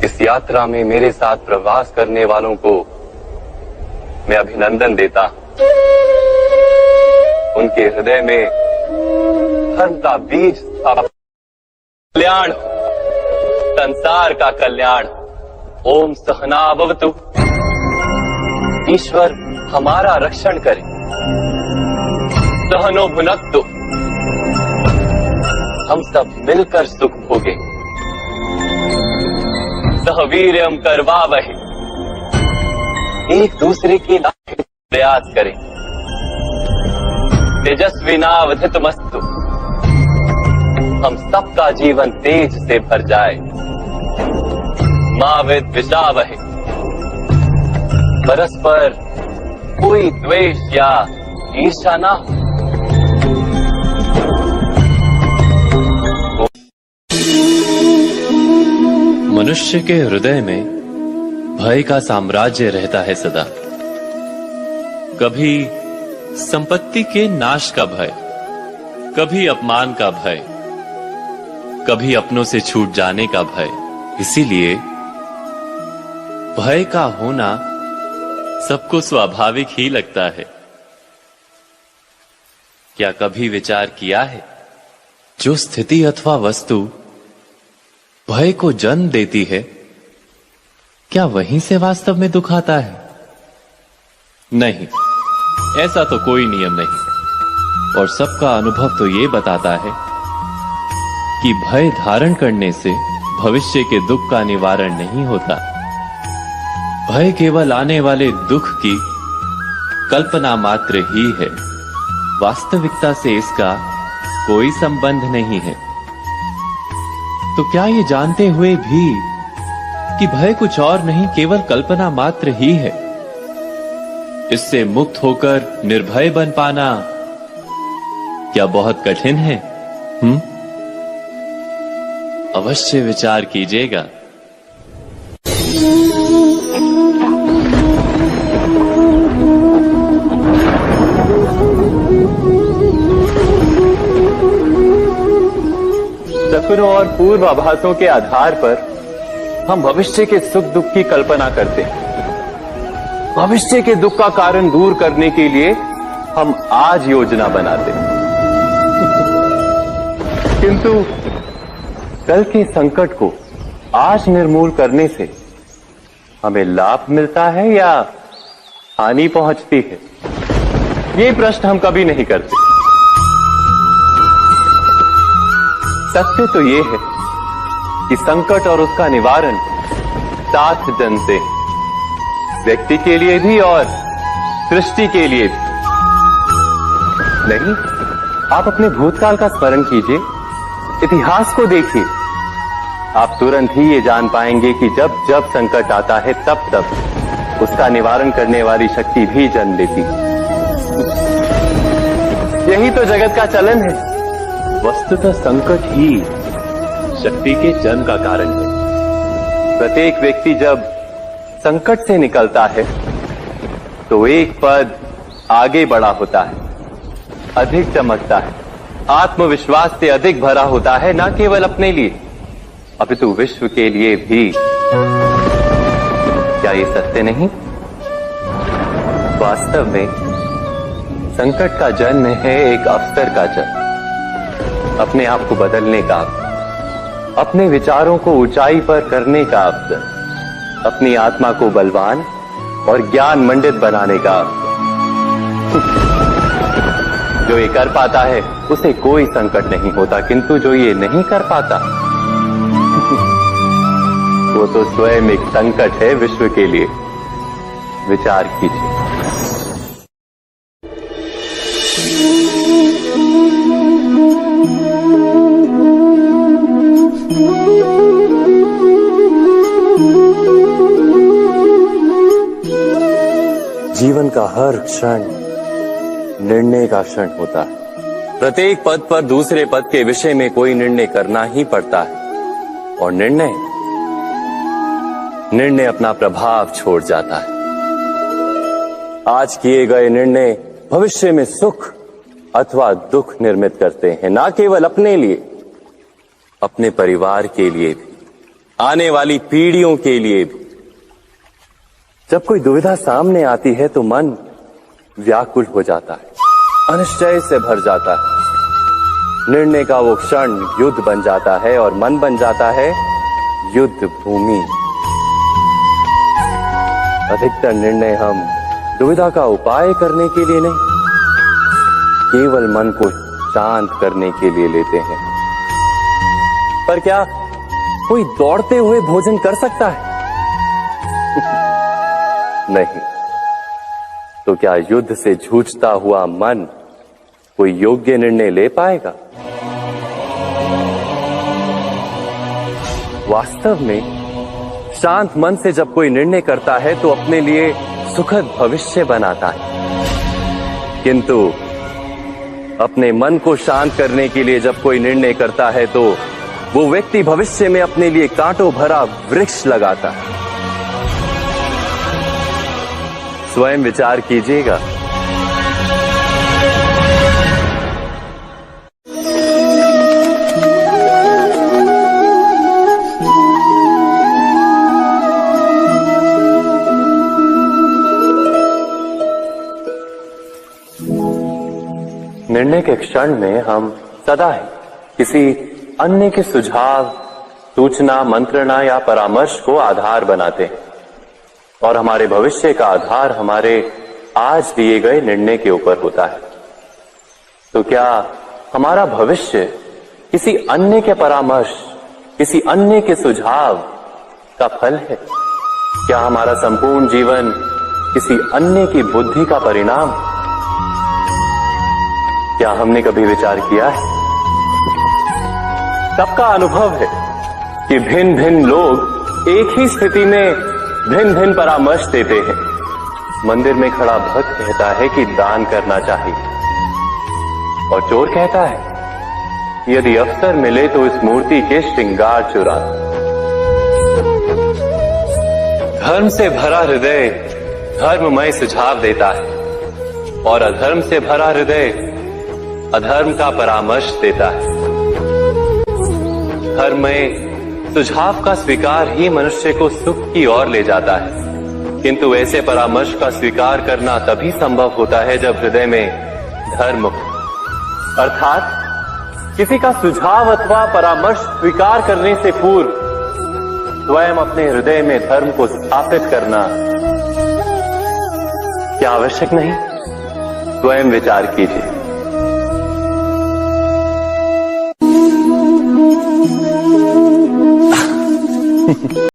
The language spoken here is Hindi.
इस यात्रा में मेरे साथ प्रवास करने वालों को मैं अभिनंदन देता हूं। उनके हृदय में धर्म का बीज कल्याण, संसार का कल्याण। ओम सहना भवतु। ईश्वर हमारा रक्षण करे। सहनो भुनक्तु। हम सब मिलकर सुख भोगे। सहवीर्यम करवावहे। एक दूसरे की प्रयास करें। तेजस्विनावधितमस्तु। हम सबका जीवन तेज से भर जाए। मां विद्विषावहे। परस्पर कोई द्वेष या ईर्ष्या ना हो। मनुष्य के हृदय में भय का साम्राज्य रहता है सदा। कभी संपत्ति के नाश का भय, कभी अपमान का भय, कभी अपनों से छूट जाने का भय। इसीलिए भय का होना सबको स्वाभाविक ही लगता है। क्या कभी विचार किया है, जो स्थिति अथवा वस्तु भय को जन्म देती है, क्या वहीं से वास्तव में दुख आता है? नहीं, ऐसा तो कोई नियम नहीं। और सबका अनुभव तो ये बताता है कि भय धारण करने से भविष्य के दुख का निवारण नहीं होता। भय केवल आने वाले दुख की कल्पना मात्र ही है। वास्तविकता से इसका कोई संबंध नहीं है। तो क्या ये जानते हुए भी कि भय कुछ और नहीं, केवल कल्पना मात्र ही है, इससे मुक्त होकर निर्भय बन पाना क्या बहुत कठिन है? अवश्य विचार कीजिएगा। सपनों और पूर्वाभासों के आधार पर हम भविष्य के सुख दुख की कल्पना करते हैं। भविष्य के दुख का कारण दूर करने के लिए हम आज योजना बनाते हैं। किंतु कल के संकट को आज निर्मूल करने से हमें लाभ मिलता है या हानि पहुंचती है? ये प्रश्न हम कभी नहीं करते। सत्य तो ये है कि संकट और उसका निवारण साथ जन से, व्यक्ति के लिए भी और सृष्टि के लिए भी। नहीं, आप अपने भूतकाल का स्मरण कीजिए, इतिहास को देखिए। आप तुरंत ही ये जान पाएंगे कि जब जब संकट आता है तब तब उसका निवारण करने वाली शक्ति भी जन्म लेती है। यही तो जगत का चलन है। वस्तुतः संकट ही शक्ति के जन्म का कारण है। प्रत्येक व्यक्ति जब संकट से निकलता है तो एक पद आगे बढ़ा होता है, अधिक चमकता है, आत्मविश्वास से अधिक भरा होता है, न केवल अपने लिए अपितु विश्व के लिए भी। क्या ये सत्य नहीं? वास्तव में संकट का जन्म है एक अवसर का जन्म, अपने आप को बदलने का, अपने विचारों को ऊंचाई पर करने का अवसर, अपनी आत्मा को बलवान और ज्ञान मंडित बनाने का अवसर। जो ये कर पाता है उसे कोई संकट नहीं होता, किंतु जो ये नहीं कर पाता वो तो स्वयं एक संकट है विश्व के लिए। विचार कीजिए। जीवन का हर क्षण निर्णय का क्षण होता है। प्रत्येक पद पर दूसरे पद के विषय में कोई निर्णय करना ही पड़ता है, और निर्णय अपना प्रभाव छोड़ जाता है। आज किए गए निर्णय भविष्य में सुख अथवा दुख निर्मित करते हैं, ना केवल अपने लिए, अपने परिवार के लिए भी, आने वाली पीढ़ियों के लिए भी। जब कोई दुविधा सामने आती है तो मन व्याकुल हो जाता है, अनिश्चय से भर जाता है। निर्णय का वो क्षण युद्ध बन जाता है और मन बन जाता है युद्ध भूमि। अधिकतर निर्णय हम दुविधा का उपाय करने के लिए नहीं, केवल मन को शांत करने के लिए लेते हैं। पर क्या कोई दौड़ते हुए भोजन कर सकता है? नहीं। तो क्या युद्ध से जूझता हुआ मन कोई योग्य निर्णय ले पाएगा? वास्तव में शांत मन से जब कोई निर्णय करता है तो अपने लिए सुखद भविष्य बनाता है। किंतु अपने मन को शांत करने के लिए जब कोई निर्णय करता है तो वो व्यक्ति भविष्य में अपने लिए कांटों भरा वृक्ष लगाता है। स्वयं विचार कीजिएगा। निर्णय के क्षण में हम सदा ही किसी अन्य के सुझाव, सूचना, मंत्रणा या परामर्श को आधार बनाते हैं और हमारे भविष्य का आधार हमारे आज लिए गए निर्णय के ऊपर होता है। तो क्या हमारा भविष्य किसी अन्य के परामर्श, किसी अन्य के सुझाव का फल है? क्या हमारा संपूर्ण जीवन किसी अन्य की बुद्धि का परिणाम? क्या हमने कभी विचार किया है? सबका अनुभव है कि भिन्न भिन्न लोग एक ही स्थिति में भिन्न भिन्न परामर्श देते हैं। मंदिर में खड़ा भक्त कहता है कि दान करना चाहिए और चोर कहता है यदि अवसर मिले तो इस मूर्ति के श्रृंगार चुरा। धर्म से भरा हृदय धर्ममय सुझाव देता है और अधर्म से भरा हृदय अधर्म का परामर्श देता है। धर्म में सुझाव का स्वीकार ही मनुष्य को सुख की ओर ले जाता है, किंतु ऐसे परामर्श का स्वीकार करना तभी संभव होता है जब हृदय में धर्म हो। अर्थात किसी का सुझाव अथवा परामर्श स्वीकार करने से पूर्व स्वयं अपने हृदय में धर्म को स्थापित करना क्या आवश्यक नहीं? स्वयं विचार कीजिए।